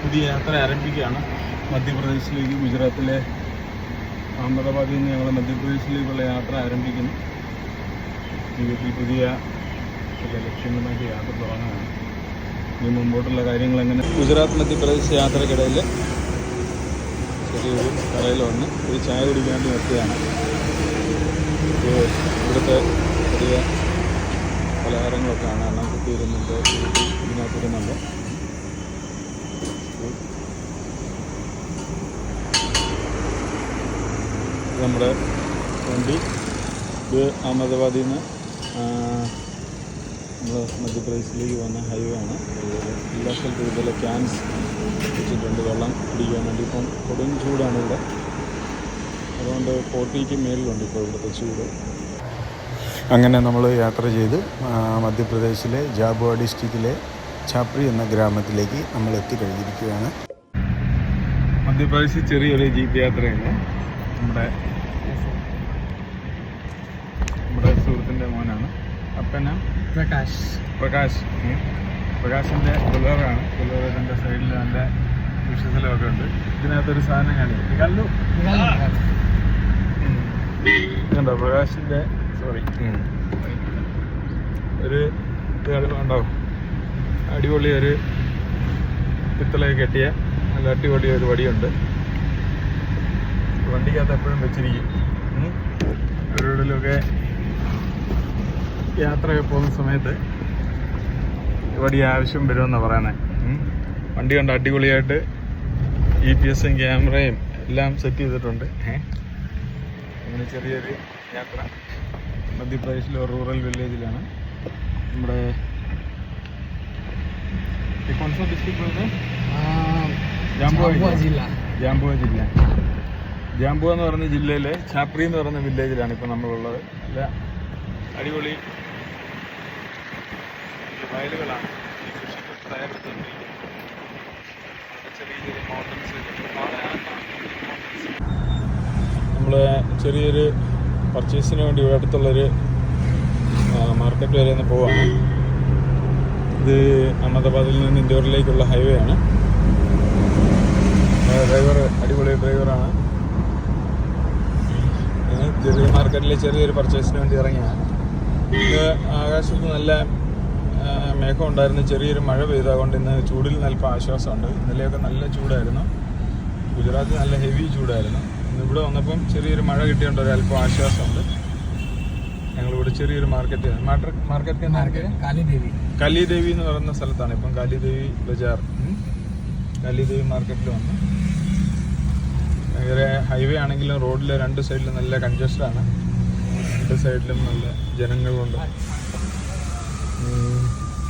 പുതിയ യാത്ര ആരംഭിക്കുകയാണ് മധ്യപ്രദേശിലേക്ക്. ഗുജറാത്തിലെ അഹമ്മദാബാദിൽ നിന്ന് ഞങ്ങൾ മധ്യപ്രദേശിലേക്കുള്ള യാത്ര ആരംഭിക്കുന്നു. ജീവിതത്തിൽ പുതിയ ചില ലക്ഷ്യങ്ങളുമായിട്ട് യാത്ര തുടങ്ങുകയാണ്. ഇനി മുമ്പോട്ടുള്ള കാര്യങ്ങൾ എങ്ങനെ. ഗുജറാത്ത് മധ്യപ്രദേശ് യാത്രക്കിടയിൽ ചെറിയൊരു കടയിൽ വന്ന് ഒരു ചായ കുടിക്കാൻ വേണ്ടി നിർത്തിയാണ്. ഇവിടുത്തെ ചെറിയ പലഹാരങ്ങളൊക്കെ ആണ്. എണ്ണം കുത്തിയിരുന്നുണ്ട്, ഇതിനകത്തിരുന്നുണ്ട്. നമ്മുടെ വണ്ടി ഇത് അഹമ്മദാബാദിൽ നിന്ന് നമ്മൾ മധ്യപ്രദേശിലേക്ക് പോകുന്ന ഹൈവേ ആണ്. അതുപോലെ എല്ലാ സ്ഥലത്തും ഇതുപോലെ ക്യാൻസ് വെച്ചിട്ടുണ്ട് വെള്ളം കുടിക്കാൻ വേണ്ടി. ഇപ്പം കൊടും ചൂടാണ് ഇവിടെ, അതുകൊണ്ട് 40ക്ക് മേളിലുണ്ട് ഇപ്പോൾ ഇവിടുത്തെ ചൂട്. അങ്ങനെ നമ്മൾ യാത്ര ചെയ്ത് മധ്യപ്രദേശിലെ ജാബുവ ഡിസ്ട്രിക്റ്റിലെ ഛാപ്രി എന്ന ഗ്രാമത്തിലേക്ക് നമ്മൾ എത്തിക്കഴിഞ്ഞിരിക്കുകയാണ്. മധ്യപ്രദേശിൽ ചെറിയൊരു ജീപ്പ് യാത്രയാണ്. നമ്മുടെ സുഹൃത്തിൻ്റെ മോനാണ്. അപ്പന പ്രകാശിൻ്റെ ബുലോറാണ്. ബുലോറിൻ്റെ സൈഡിൽ നല്ല കൃഷിസ്ഥലമൊക്കെ ഉണ്ട്. ഇതിനകത്തൊരു സാധനം കാണിക്കും. കണ്ടോ പ്രകാശിൻ്റെ ഒരു ഉണ്ടാവും. അടിപൊളി ഒരു പിത്തളയൊക്കെ കെട്ടിയ നല്ല അടിപൊളി ഒരു വടിയുണ്ട്. വണ്ടിക്കകത്ത് എപ്പോഴും വെച്ചിരിക്കും. എവിടെയെങ്കിലുമൊക്കെ യാത്രയൊക്കെ പോകുന്ന സമയത്ത് വടി ആവശ്യം വരുമെന്നാണ് പറയുന്നത്. വണ്ടി കണ്ട് അടിപൊളിയായിട്ട് GPS-ഉം ക്യാമറയും എല്ലാം സെറ്റ് ചെയ്തിട്ടുണ്ട്. അങ്ങനെ ചെറിയൊരു യാത്ര മധ്യപ്രദേശിലെ ഒരു റൂറൽ വില്ലേജിലാണ്. നമ്മുടെ ജാംബുവ എന്ന് പറയുന്ന ജില്ലയിലെ ഛാപ്രി എന്ന് പറയുന്ന വില്ലേജിലാണ് ഇപ്പോൾ നമ്മളുള്ളത്. നല്ല അടിപൊളി വയലുകളാണ്. ഈ കൃഷിക്ക് തയ്യാറെടുത്തുകൊണ്ടിരിക്കുന്നത്. ചെറിയ ചെറിയ മൗണ്ടൻസ്. നമ്മൾ ചെറിയൊരു പർച്ചേസിന് വേണ്ടി ഇവിടെ അടുത്തുള്ളൊരു മാർക്കറ്റ് വരെ ഒന്ന് പോവാണ്. ഇത് അഹമ്മദാബാദിൽ നിന്ന് ഇൻഡോറിലേക്കുള്ള ഹൈവേ ആണ്. ഡ്രൈവർ അടിപൊളി ഡ്രൈവറാണ്. ചെറിയ മാർക്കറ്റിൽ ചെറിയൊരു പർച്ചേസിന് വേണ്ടി ഇറങ്ങിയാണ്. ഇത് ആകാശത്ത് നല്ല മേഘം ഉണ്ടായിരുന്നു. ചെറിയൊരു മഴ പെയ്തതുകൊണ്ട് ഇന്ന് ചൂടിൽ അല്പം ആശ്വാസമുണ്ട്. ഇന്നലെയൊക്കെ നല്ല ചൂടായിരുന്നു. ഗുജറാത്തിൽ നല്ല ഹെവി ചൂടായിരുന്നു. ഇന്നിവിടെ വന്നപ്പം ചെറിയൊരു മഴ കിട്ടിയോണ്ട് ഒരല്പം ആശ്വാസമുണ്ട്. ഞങ്ങളിവിടെ ചെറിയൊരു മാർക്കറ്റ് കാലിദേവി എന്ന് പറയുന്ന സ്ഥലത്താണ് ഇപ്പം. കാലിദേവി ബജാർ, കാലിദേവി മാർക്കറ്റിൽ വന്നു. ഭയങ്കര ഹൈവേ ആണെങ്കിലും റോഡിലെ രണ്ട് സൈഡിലും നല്ല കൺജസ്റ്റഡാണ്. രണ്ട് സൈഡിലും നല്ല ജനങ്ങളുണ്ട്.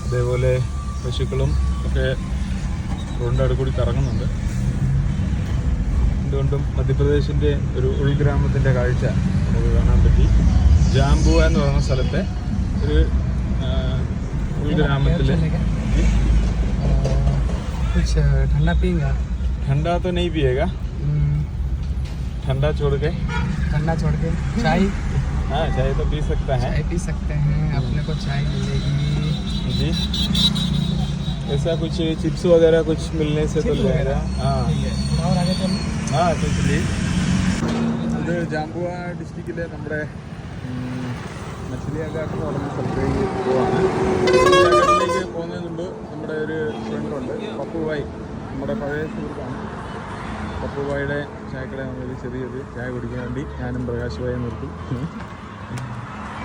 അതേപോലെ പശുക്കളും ഒക്കെ റോഡിൻ്റെ അടുത്ത് കൂടി കറങ്ങുന്നുണ്ട്. എന്തുകൊണ്ടും മധ്യപ്രദേശിൻ്റെ ഒരു ഉൾഗ്രാമത്തിൻ്റെ കാഴ്ച നമുക്ക് കാണാൻ പറ്റി. ജാംബുവ എന്ന് പറയുന്ന സ്ഥലത്തെ ഒരു ഉൾഗ്രാമത്തിൽ ठंडा तो नहीं पिएगा, ठंडा छोड़ के चाय. हाँ, चाय तो पी सकता है. चाय पी सकते हैं. अपने को चाय मिलेगी जी. ऐसा कुछ चिप्स वगैरह कुछ मिलने से तो लगेगा. हाँ और आगे चलो. हाँ तो चलिए. ഇത് ജാംബുവ ഡിസ്ട്രിക്റ്റിലെ നമ്മുടെ മച്ചിലിയാഘാട്ട് എന്ന് പറയുന്ന സ്ഥലത്തേക്ക് പോവാണ്. മച്ചിലിയാഘാട്ടിലേക്ക് പോകുന്നതിന് മുമ്പ് നമ്മുടെ ഒരു ഫ്രണ്ടുണ്ട്, പപ്പുഭായ്, നമ്മുടെ പഴയ സുഹൃത്താണ്. പപ്പുഭായിയുടെ ചായക്കട നമ്മളൊരു ചെറിയൊരു ചായ കുടിക്കാൻ വേണ്ടി ഞാനും പ്രകാശ് ഭായി നിർത്തി.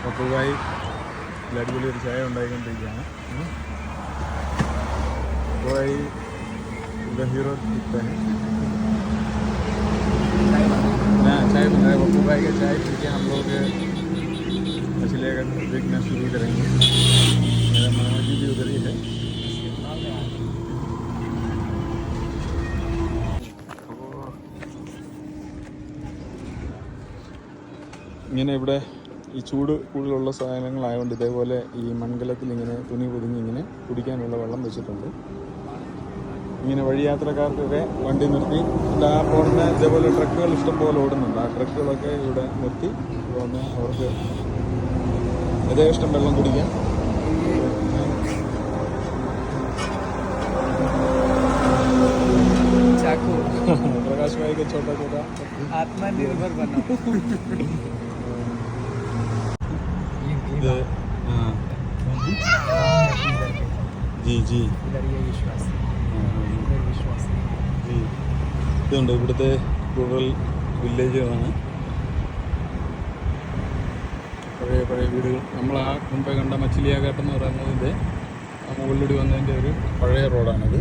പപ്പുഭായി അടിപൊളി ഒരു ചായ ഉണ്ടായിക്കൊണ്ടിരിക്കുകയാണ്. പപ്പുഭായി ഇവിടെ ഹീറോ दिखता है. चाय बन रहा है. पप्पू भाई का चाय पी के हम लोग मछलियाघाट देखना शुरू करेंगे. मेरा मामा जी भी उधर ही है. ഇങ്ങനെ ഇവിടെ ഈ ചൂട് കൂടുതലുള്ള സാധനങ്ങളായതുകൊണ്ട് ഇതേപോലെ ഈ മൺകലത്തിൽ ഇങ്ങനെ തുണി പൊതിഞ്ഞ് ഇങ്ങനെ കുടിക്കാനുള്ള വെള്ളം വെച്ചിട്ടുണ്ട്. ഇങ്ങനെ വഴിയാത്രക്കാർക്കൊക്കെ വണ്ടി നിർത്തി ആ പോകുന്ന ഇതേപോലെ ട്രക്കുകൾ ഇഷ്ടംപോലെ ഓടുന്നുണ്ട്. ആ ട്രക്കുകളൊക്കെ ഇവിടെ നിർത്തി വന്ന് അവർക്ക് യഥേഷ്ടം വെള്ളം കുടിക്കാം. रखो, प्रकाश भाई का छोटा छोटा आत्मनिर्भर बनो। ഇത് ജി ജി इधर ये विश्वास, इधर विश्वास। ജി ഇതുണ്ട് ഇവിടുത്തെ റൂറൽ വില്ലേജുകളാണ്. പഴയ പഴയ വീടുകൾ. നമ്മൾ ആ മുമ്പേ കണ്ട മച്ചിലിയാഘാട്ട് എന്ന് പറയുന്നതിൻ്റെ ആ മുകളിലൂടെ വന്നതിൻ്റെ ഒരു പഴയ റോഡാണിത്.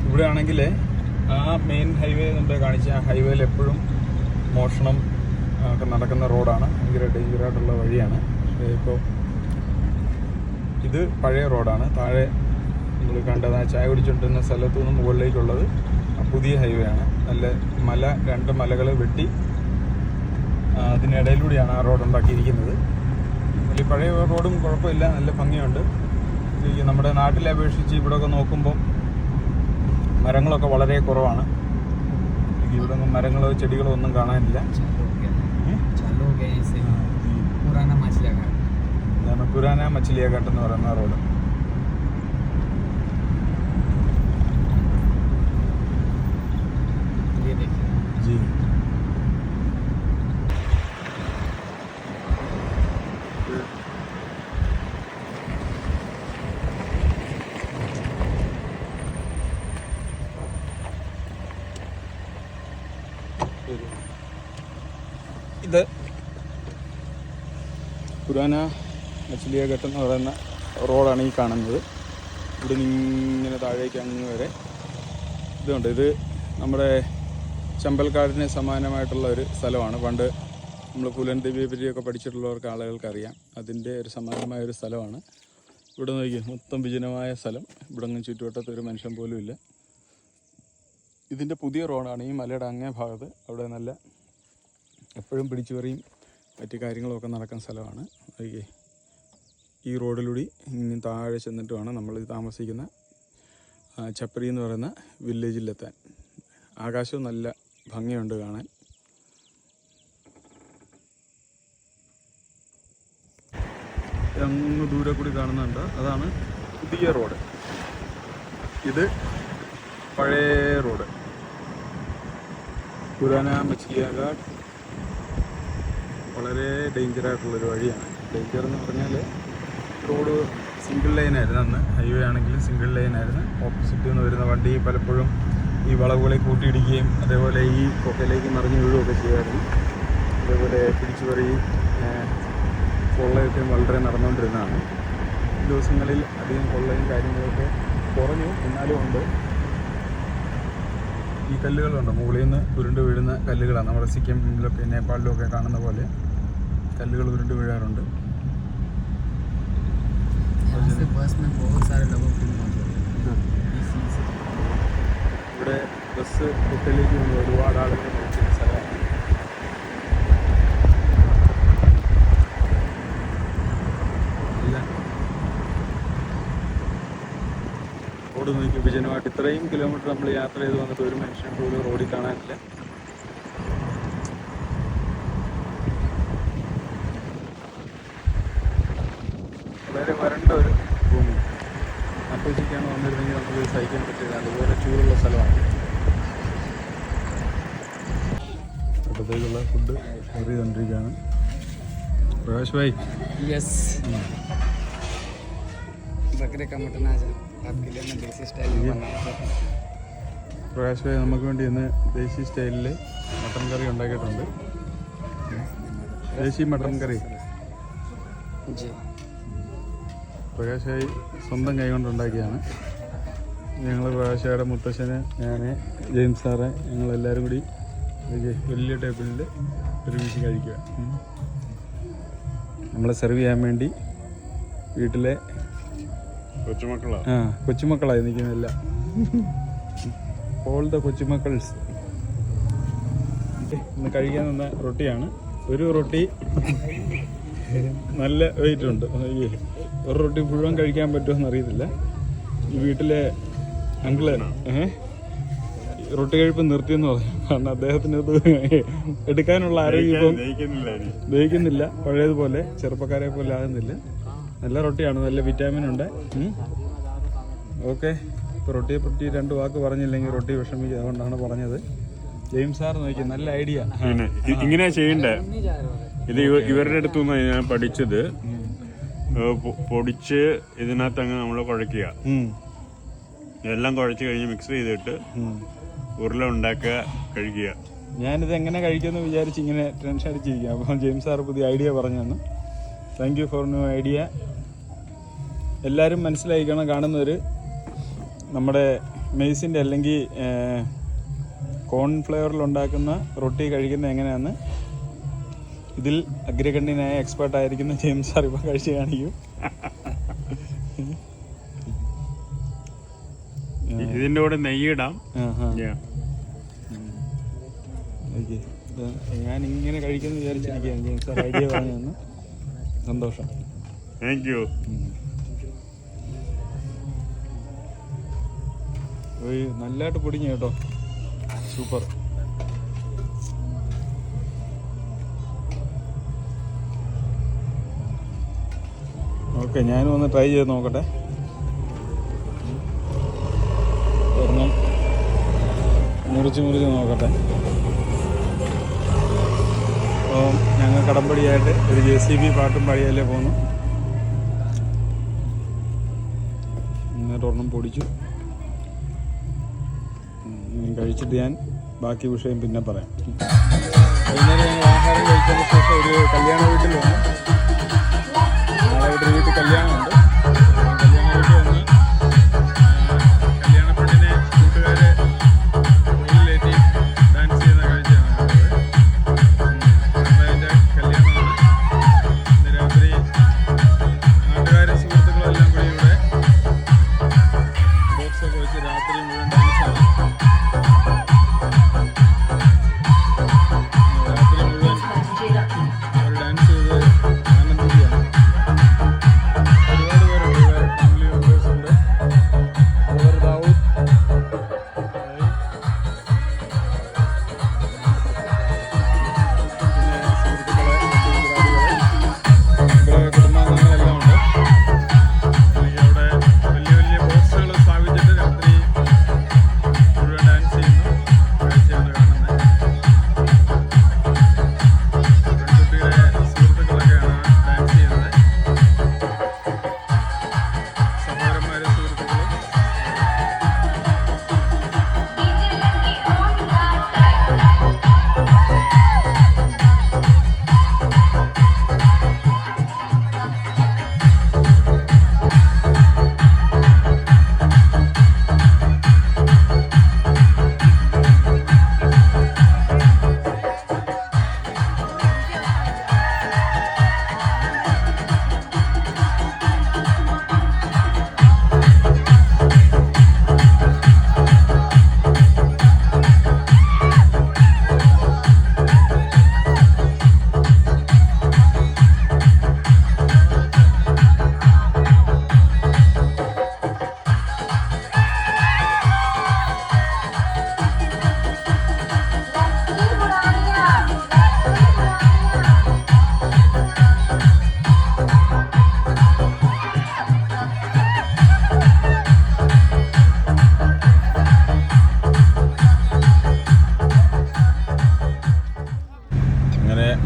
ഇവിടെ ആണെങ്കിൽ ആ മെയിൻ ഹൈവേ മുമ്പേ കാണിച്ച ആ ഹൈവേയിൽ എപ്പോഴും മോഷണം ഒക്കെ നടക്കുന്ന റോഡാണ്. ഭയങ്കര ഡേഞ്ചറായിട്ടുള്ള വഴിയാണ്. പക്ഷേ ഇപ്പോൾ ഇത് പഴയ റോഡാണ്. താഴെ നമ്മൾ കണ്ടത് ആ ചായ കുടിച്ചുകൊണ്ടിരുന്ന സ്ഥലത്തു നിന്ന് മുകളിലേക്കുള്ളത് പുതിയ ഹൈവേ ആണ്. നല്ല മല, 2 മലകൾ വെട്ടി അതിനിടയിലൂടെയാണ് ആ റോഡ് ഉണ്ടാക്കിയിരിക്കുന്നത്. ഈ പഴയ റോഡും കുഴപ്പമില്ല, നല്ല ഭംഗിയുണ്ട്. നമ്മുടെ നാട്ടിലെ അപേക്ഷിച്ച് ഇവിടെയൊക്കെ നോക്കുമ്പോൾ മരങ്ങളൊക്കെ വളരെ കുറവാണ്. ഇവിടെ മരങ്ങളോ ചെടികളോ ഒന്നും കാണാനില്ല. ഇതാണ് പുരാന മച്ചിലിയാഘാട്ട് എന്ന് പറയുന്ന റോഡ്. ജി ഇത് പുരാന മച്ചിലിയാഘട്ട് എന്ന് പറയുന്ന റോഡാണ് ഈ കാണുന്നത്. ഇവിടെ നിന്ന് ഇങ്ങനെ താഴേക്ക് അങ്ങ് വരെ ഇതുണ്ട്. ഇത് നമ്മുടെ ചമ്പൽക്കാടിന് സമാനമായിട്ടുള്ള ഒരു സ്ഥലമാണ്. പണ്ട് നമ്മൾ പുലൻ ദേവിയെ പറ്റിയൊക്കെ പഠിച്ചിട്ടുള്ളവർക്ക് ആളുകൾക്ക് അറിയാം. അതിൻ്റെ ഒരു സമാനമായ ഒരു സ്ഥലമാണ്. ഇവിടെ നോക്കി മൊത്തം വിജനമായ സ്ഥലം. ഇവിടെ ഒന്നും ചുറ്റുവട്ടത്ത് ഒരു മനുഷ്യൻ പോലും ഇല്ല. ഇതിൻ്റെ പുതിയ റോഡാണ് ഈ മലയുടെ അങ്ങേ ഭാഗത്ത്. അവിടെ നല്ല എപ്പോഴും പിടിച്ചുപറിയും മറ്റു കാര്യങ്ങളൊക്കെ നടക്കുന്ന സ്ഥലമാണ്. നോക്കി ഈ റോഡിലൂടെ ഇനി താഴെ ചെന്നിട്ട് വേണം നമ്മൾ താമസിക്കുന്ന ചപ്പരി എന്ന് പറയുന്ന വില്ലേജിലെത്താൻ. ആകാശവും നല്ല ഭംഗിയുണ്ട് കാണാൻ. അങ്ങ് ദൂരെ കൂടി കാണുന്നുണ്ട്, അതാണ് പുതിയ റോഡ്. ഇത് പഴയ റോഡ്. പുരാന മച്ചിലിയാഘാട്ട് വളരെ ഡേഞ്ചറായിട്ടുള്ളൊരു വഴിയാണ്. ഡേഞ്ചർ എന്ന് പറഞ്ഞാൽ റോഡ് സിംഗിൾ ലൈനായിരുന്നു. അന്ന് ഹൈവേ ആണെങ്കിലും സിംഗിൾ ലൈനായിരുന്നു. ഓപ്പോസിറ്റിൽ നിന്ന് വരുന്ന വണ്ടി പലപ്പോഴും ഈ വളവുകളെ കൂട്ടിയിടിക്കുകയും അതേപോലെ ഈ പൊക്കയിലേക്ക് മറിഞ്ഞു വീഴുകയൊക്കെ ചെയ്യുമായിരുന്നു. അതേപോലെ പിടിച്ചുപറി കൊള്ളയൊക്കെ വളരെ നടന്നുകൊണ്ടിരുന്നതാണ്. ഈ ദിവസങ്ങളിൽ അധികം കൊള്ളയും കാര്യങ്ങളൊക്കെ കുറഞ്ഞു. എന്നാലും ഉണ്ട്. ഈ കല്ലുകളുണ്ട്, മുകളിൽ നിന്ന് ഉരുണ്ട് വീഴുന്ന കല്ലുകളാണ്. നമ്മുടെ സിക്കിമിലൊക്കെ നേപ്പാളിലൊക്കെ കാണുന്ന പോലെ കല്ലുകൾ ഉരുണ്ട് വീഴാറുണ്ട്. ഇവിടെ ബസ് ഹോട്ടലിലേക്ക് വന്ന് ഒരുപാട് ആളുകൾ കഴിക്കുന്ന സ്ഥലമാണ്. റോഡ് നോക്കി വിജനമായിട്ട് ഇത്രയും കിലോമീറ്റർ നമ്മൾ യാത്ര ചെയ്ത് വന്നിട്ട് ഒരു മനുഷ്യൻ പോലും റോഡിൽ കാണാനില്ല. വളരെ വരണ്ട ഒരു ഭൂമി. നട്ടുച്ചയ്ക്കാണ് വന്നിരുന്നെങ്കിൽ നമുക്ക് സഹിക്കാൻ പറ്റില്ല. അതുപോലെ ചൂടുള്ള സ്ഥലമാണ്. അപ്പോഴത്തേക്കുള്ള ഫുഡ് ഓർഡർ ചെയ്തുകൊണ്ടിരിക്കുകയാണ്. പ്രകാശ് ഭായ്, यस, बकरे का मटन आज आपके लिए मैं देसी स्टाइल में बनाया है। പ്രകാശ് ഭായ് നമുക്ക് വേണ്ടി ഇന്ന് ദേശി സ്റ്റൈലിൽ മട്ടൻ കറി ഉണ്ടാക്കിയിട്ടുണ്ട്. ദേശി മട്ടൻ കറി जी, പ്രകാശ് ഭായ് സ്വന്തം കൈ കൊണ്ടുണ്ടാക്കിയാണ്. ഞങ്ങൾ പ്രകാശ് ഭായിയുടെ മുത്തശ്ശന്, ഞാൻ, ജെയിംസ് സാറ്, ഞങ്ങളെല്ലാവരും കൂടി വലിയ ടേബിളിൽ ഒരുമിച്ച് കഴിക്കുക. നമ്മളെ സെർവ് ചെയ്യാൻ വേണ്ടി വീട്ടിലെ കൊച്ചുമക്കളായി നിൽക്കുന്നില്ല. ഓൾ ദ കൊച്ചുമക്കൾസ്. ഇന്ന് കഴിക്കാൻ നിന്ന റൊട്ടിയാണ്. ഒരു റൊട്ടി നല്ല വെയിറ്റ് ഉണ്ട്. ഒരു റൊട്ടി മുഴുവൻ കഴിക്കാൻ പറ്റുമെന്ന് അറിയത്തില്ല. ഈ വീട്ടിലെ അങ്കിള് റൊട്ടി കഴിപ്പ് നിർത്തിയെന്ന് പറഞ്ഞു. കാരണം അദ്ദേഹത്തിന് ഇത് എടുക്കാനുള്ള ആരോഗ്യം ഇപ്പം ദഹിക്കുന്നില്ല. പഴയതുപോലെ ചെറുപ്പക്കാരെ പോലെ ആകുന്നില്ല. നല്ല റൊട്ടിയാണ്, നല്ല വിറ്റാമിൻ ഉണ്ട്. ഓക്കെ, ഇപ്പോൾ റൊട്ടിയെ പറ്റി 2 വാക്ക് പറഞ്ഞില്ലെങ്കിൽ റൊട്ടി വിഷമിക്കുക, അതുകൊണ്ടാണ് പറഞ്ഞത്. ജെയിംസ് സാർ നോക്കി, നല്ല ഐഡിയ. ഇങ്ങനെ ചെയ്യണ്ടേ? ഇത് ഇവരുടെ അടുത്തു നിന്ന് ഞാൻ പഠിച്ചത്. പൊടിച്ച് ഇതിനകത്ത് അങ്ങ് നമ്മൾ കുഴയ്ക്കുക, എല്ലാം കുഴച്ച് കഴിഞ്ഞ് മിക്സ് ചെയ്തിട്ട് ഉരുള ഉണ്ടാക്കുക, കഴിക്കുക. ഞാനിത് എങ്ങനെ കഴിക്കുമെന്ന് വിചാരിച്ച് ഇങ്ങനെ ടെൻഷൻ അടിച്ചിരിക്കുക. അപ്പം ജെയിംസ് സാർ പുതിയ ഐഡിയ പറഞ്ഞു തന്നു. Thank you for new idea. എല്ലാവരും മനസ്സിലായിക്കണം, കാണുന്നവർ നമ്മുടെ മെയ്സിൻ്റെ അല്ലെങ്കിൽ കോൺഫ്ലവറിൽ ഉണ്ടാക്കുന്ന റൊട്ടി കഴിക്കുന്നത് എങ്ങനെയാണെന്ന് ഇതിൽ അഗ്രഗണ്യനായ എക്സ്പേർട്ടായിരിക്കുന്ന ജെയിംസ് സാർ ഇപ്പോൾ കഴിച്ച് കാണിക്കും. ഇതിൻ്റെ കൂടെ നെയ്യിടാം. ഓക്കെ, ഞാൻ ഇങ്ങനെ കഴിക്കുമെന്ന് വിചാരിച്ചിരിക്കുകയാണ്. ജെയിംസ് സാർ ഐഡിയ പറഞ്ഞു തന്നു, സന്തോഷം. Thank you. നല്ലതായിട്ട് പൊടിഞ്ഞു കേട്ടോ, സൂപ്പർ. ഓക്കെ, ഞാനും ഒന്ന് ട്രൈ ചെയ്ത് നോക്കട്ടെ. ഒരെണ്ണം മുറിച്ച് നോക്കട്ടെ. അപ്പോൾ ഞങ്ങൾ കടമ്പടിയായിട്ട് ഒരു JCB പാട്ടും പാടിയല്ലേ പോന്നു. എന്നിട്ട് ഒരെണ്ണം പൊടിച്ചു. കഴിച്ചിട്ട് ഞാൻ ബാക്കി വിഷയം പിന്നെ പറയാം. വൈകുന്നേരം ഞങ്ങൾ ആഹാരം കഴിച്ചതിന് ശേഷം ഒരു കല്യാണ വീട്ടിൽ വന്നു. നാളെ ഇവിടെ വീട്ടിൽ കല്യാണമുണ്ട്. കല്യാണ വീട്ടിൽ വന്ന് കല്യാണ പെണ്ണിനെ കൂട്ടുകാരെ റോഡിലേറ്റി ഡാൻസ് ചെയ്യുന്ന കാഴ്ചയാണ് കണ്ടത്. അതിൻ്റെ കല്യാണമാണ്. ഇന്ന് രാത്രി നാട്ടുകാരും സുഹൃത്തുക്കളും എല്ലാം കൂടി ഇവിടെ ബോക്സൊക്കെ വെച്ച് രാത്രി മുഴുവൻ ഡാൻസാണ്.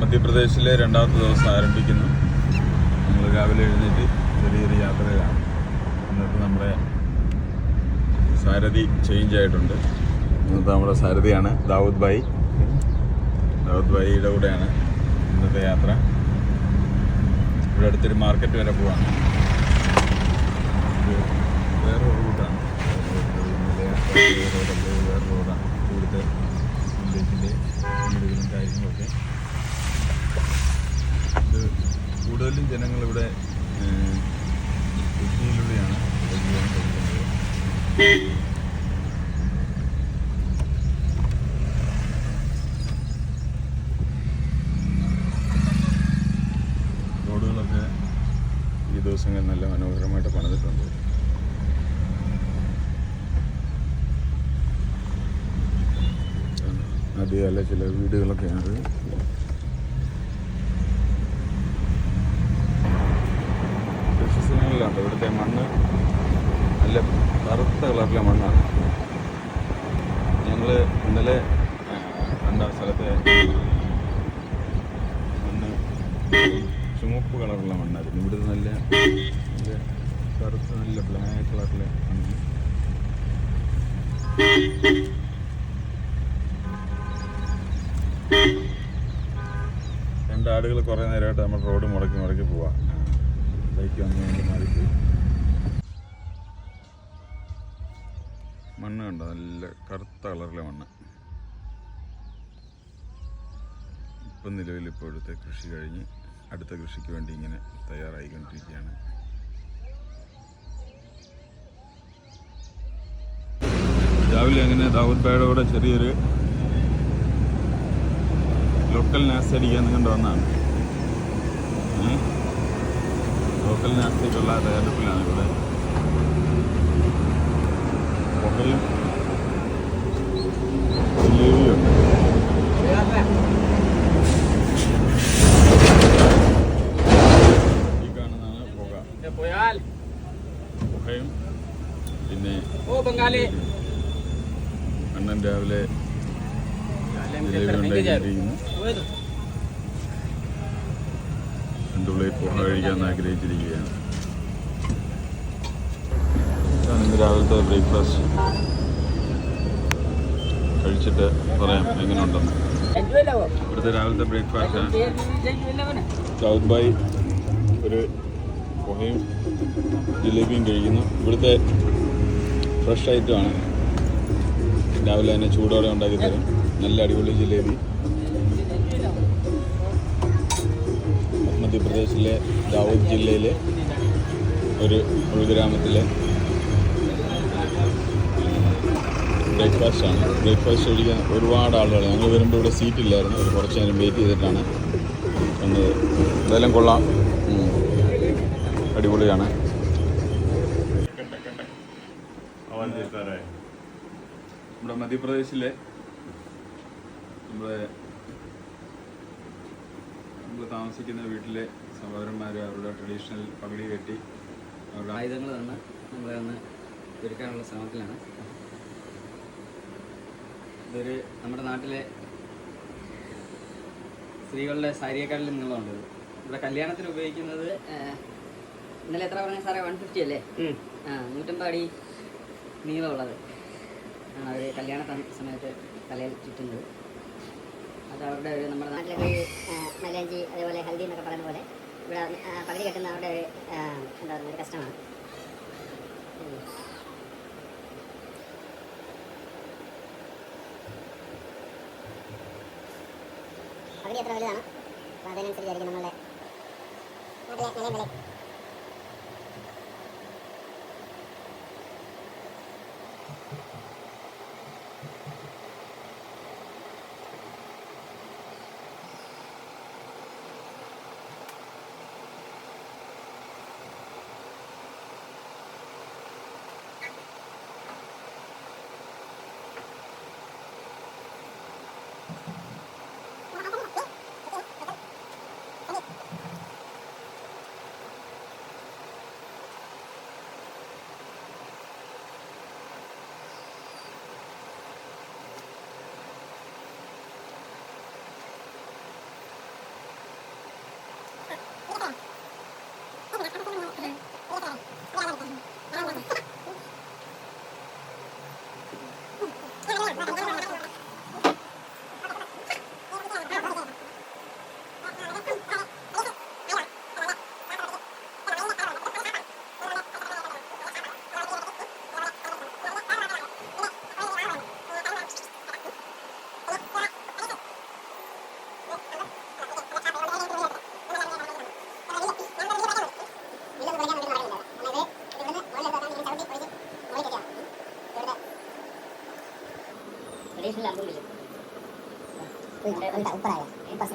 മധ്യപ്രദേശിലെ 2ാമത്തെ ദിവസം ആരംഭിക്കുന്നു. നമ്മൾ രാവിലെ എഴുന്നേറ്റ് ചെറിയൊരു യാത്രയിലാണ്. എന്നിട്ട് നമ്മുടെ സാരഥി ചേഞ്ച് ആയിട്ടുണ്ട്. ഇന്നത്തെ നമ്മുടെ സാരഥിയാണ് ദാവൂദ് ഭായി. ദാവൂദ് ഭായിയുടെ കൂടെയാണ് ഇന്നത്തെ യാത്ര. ഇവിടെ അടുത്തൊരു മാർക്കറ്റ് വരെ പോവാണ്. ഇത് വേറൊരു റൂട്ടാണ്, വേറെ റോഡാണ്. ഇവിടുത്തെ വില്ലേജിൻ്റെ വീടുകളും കാര്യങ്ങളൊക്കെ. ഇത് കൂടുതലും ജനങ്ങളിവിടെ കൃഷിയിലൂടെയാണ് ജീവിക്കാൻ കഴിയുന്നത്. റോഡുകളൊക്കെ ഈ ദിവസങ്ങളിൽ നല്ല മനോഹരമായിട്ട് പണിതിട്ടുണ്ട്. ആദ്യമല്ല ചില വീടുകളൊക്കെയാണ്. കൃഷി സ്ഥലങ്ങളിലാണ്. ഇവിടുത്തെ മണ്ണ് നല്ല കറുത്ത കളറിലെ മണ്ണാണ്. ഞങ്ങൾ ഇന്നലെ കണ്ട സ്ഥലത്തെ മണ്ണ് ചുമപ്പ് കളറുള്ള മണ്ണായിരുന്നു. ഇവിടുത്തെ നല്ല കറുത്ത നല്ല ബ്ലാക്ക് കളറിലെ മണ്ണ്. രണ്ടാടുകൾ കുറേ നേരമായിട്ട് നമ്മൾ റോഡ് മുടക്കി പോവാം. ബൈക്ക് വന്നുകൊണ്ട് മാറിപ്പോയി. മണ്ണ് കണ്ടോ, നല്ല കറുത്ത കളറിലെ മണ്ണ്. ഇപ്പം നിലവിൽ ഇവിടുത്തെ കൃഷി കഴിഞ്ഞ് അടുത്ത കൃഷിക്ക് വേണ്ടി ഇങ്ങനെ തയ്യാറായിക്കൊണ്ടിരിക്കുകയാണ്. രാവിലെ അങ്ങനെ ദാവൂദ് ഭായിയുടെ കൂടെ ചെറിയൊരു ലോക്കൽ നാസ്തി അടിക്കാൻ കണ്ടു വന്നാണ്. ലോക്കൽ നാസ്തിക്കുള്ള തയ്യാറെടുപ്പിലാണ് ഇവിടെ. പുകയും ജിലേബിയുണ്ട്. ഈ കാണുന്നതാണ് പുകയും പിന്നെ അണ്ണൻ രാവിലെ ജിലേബി ഉണ്ടാക്കിയിരിക്കുന്നു. 2 പ്ലേറ്റ് പുക കഴിക്കാൻ ആഗ്രഹിച്ചിരിക്കുകയാണ്. ഇതാണ് ഇന്ന് രാവിലത്തെ ബ്രേക്ക്ഫാസ്റ്റ്. കഴിച്ചിട്ട് പറയാം എങ്ങനെയുണ്ടെന്ന്. ഇവിടുത്തെ രാവിലത്തെ ബ്രേക്ക്ഫാസ്റ്റ് ദാവൂദ് ഭായ് ഒരു പുകയും ജിലേബിയും കഴിക്കുന്നു. ഇവിടുത്തെ ഫ്രഷ് ഐറ്റമാണ്. രാവിലെ തന്നെ ചൂടോടെ ഉണ്ടാക്കി തരും. നല്ല അടിപൊളി ജിലേബി. മധ്യപ്രദേശിലെ ദാവൂദ് ജില്ലയിലെ ഒരു ഉൾഗ്രാമത്തിലെ ബ്രേക്ക്ഫാസ്റ്റാണ്. ബ്രേക്ക്ഫാസ്റ്റ് കഴിക്കാൻ ഒരുപാട് ആളുകൾ. ഞങ്ങൾ വരുമ്പോൾ ഇവിടെ സീറ്റില്ലായിരുന്നു. ഒരു കുറച്ച് നേരം വെയിറ്റ് ചെയ്തിട്ടാണ് വന്നത്. ഇതെല്ലാം കൊള്ളാം, അടിപൊളിയാണ്. നമ്മുടെ മധ്യപ്രദേശിലെ നമ്മൾ താമസിക്കുന്ന വീട്ടിലെ സഹോദരന്മാർ അവരുടെ ട്രഡീഷണൽ പകടി കെട്ടി അവരുടെ ആയുധങ്ങൾ തന്നെ നമ്മളെ ഒന്ന് ഒരുക്കാനുള്ള ശ്രമത്തിലാണ്. ഇതൊരു നമ്മുടെ നാട്ടിലെ സ്ത്രീകളുടെ സാരിയേക്കാളിൽ നീളമുണ്ട്. ഇവിടെ കല്യാണത്തിന് ഉപയോഗിക്കുന്നത് ഇന്നലെ എത്ര പറഞ്ഞ സാറേ? 150 അല്ലേ? 150 അടി നീളമുള്ളത് ആണ് അവർ കല്യാണ സമയത്ത് തലയിൽ ചുറ്റുന്നത്. അത് അവരുടെ ഒരു നമ്മുടെ നാട്ടിലൊക്കെ മൈലാഞ്ചി അതേപോലെ ഹൽദി എന്നൊക്കെ പറയുന്ന പോലെ ഇവിടെ പകുതി കെട്ടുന്ന അവരുടെ ഒരു എന്താ പറയുക ഒരു കഷ്ടമാണ്. പകുതി എത്ര വലുതാണ് അപ്പോൾ അതിനനുസരിച്ചായിരിക്കും നമ്മളുടെ നാട്ടിലെ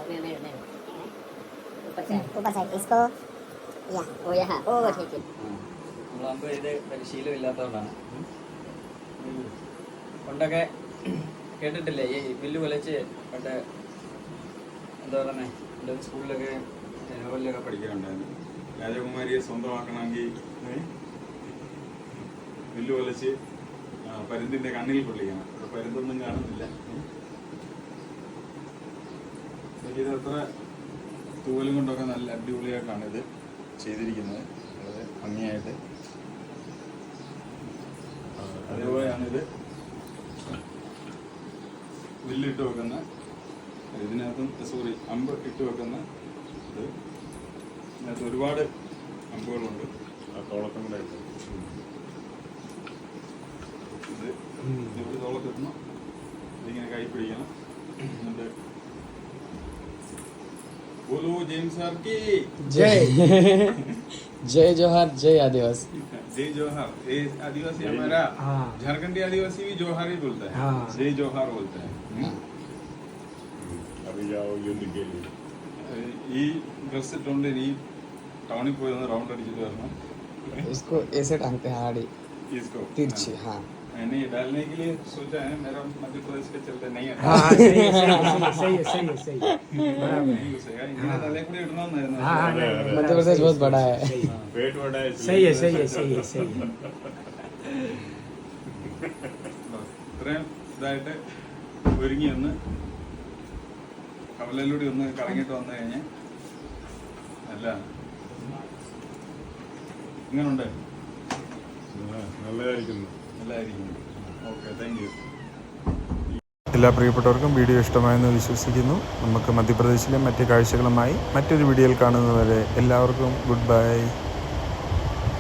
നിലയും വിലയും. ऊपर साइड इसको या ओ यहाँ ओ ठीक है. നമ്മളാകുമ്പോൾ ഇത് പരിശീലമില്ലാത്തതുകൊണ്ടാണ്. പണ്ടൊക്കെ കേട്ടിട്ടില്ലേ ഈ വില്ല് കുലച്ച് പണ്ട് എന്താ പറയുന്നത് സ്കൂളിലൊക്കെ നോവലിലൊക്കെ പഠിക്കാറുണ്ടായിരുന്നു. രാജകുമാരിയെ സ്വന്തമാക്കണമെങ്കിൽ വില്ല് വലിച്ച് പരുന്തിന്റെ കണ്ണിൽ കൊള്ളിക്കണം. ഇവിടെ പരുന്തൊന്നും കാണുന്നില്ല. ഇതത്ര തൂവലും കൊണ്ടൊക്കെ നല്ല അടിപൊളിയായിട്ടാണ് ഇത് ചെയ്തിരിക്കുന്നത്, വളരെ ഭംഗിയായിട്ട്. അതേപോലെയാണ് ഇത് വില്ലിട്ട് വെക്കുന്ന, ഇതിനകത്തും അമ്പ് ഇട്ട് വെക്കുന്ന ഇത്. ഇതിനകത്ത് ഒരുപാട് അമ്പുകളുണ്ട്. ആ തോളത്തും കൂടെ ഇട്ട്. ഇത് ഇവിടെ തോളത്തെത്തണം, ഇതിങ്ങനെ കൈ പിടിക്കണം. എന്നിട്ട് बोलो जेम्स सर की जय जय जोहार जय आदिवासी जय जोहार. ये आदिवासी हमारा झारखंडी आदिवासी भी जोहार ही बोलता है, जय जोहार बोलता है. अभी जाओ युद्ध के लिए. ഈ ഡ്രസ് ഇട്ടുകൊണ്ട് ഈ ടൗണിൽ പോയി ഒന്ന് റൗണ്ട് അടിച്ചിട്ട് വരണം. इसको ऐसे टांगते हैं आड़ी इसको तिरछी हाँ मैंने डालने के लिए सोचा है, मेरा मध्य प्रदेश के चलते नहीं है. हाँ सही है बराबर नहीं घुसेगा. इन्हें तले കൂടി ഇടണമെന്നായിരുന്നു. मध्य प्रदेश बहुत बड़ा है पेट बड़ा है. सही है ഇത്രയും ഇതായിട്ട് ഒരുങ്ങി ഒന്ന് കവലയിലൂടെ ഒന്ന് കറങ്ങിയിട്ട് വന്നു കഴിഞ്ഞാൽ അല്ല ഇങ്ങനുണ്ട്, നല്ലതായിരിക്കുന്നു. നല്ലതായിരിക്കും. Okay, thank you. എല്ലാ പ്രിയപ്പെട്ടവർക്കും വീഡിയോ ഇഷ്ടമായെന്ന് വിശ്വസിക്കുന്നു. നമുക്ക് മധ്യപ്രദേശിലെ മറ്റ് കാഴ്ചകളുമായി മറ്റൊരു വീഡിയോയിൽ കാണുന്നതുവരെ എല്ലാവർക്കും ഗുഡ് ബൈ.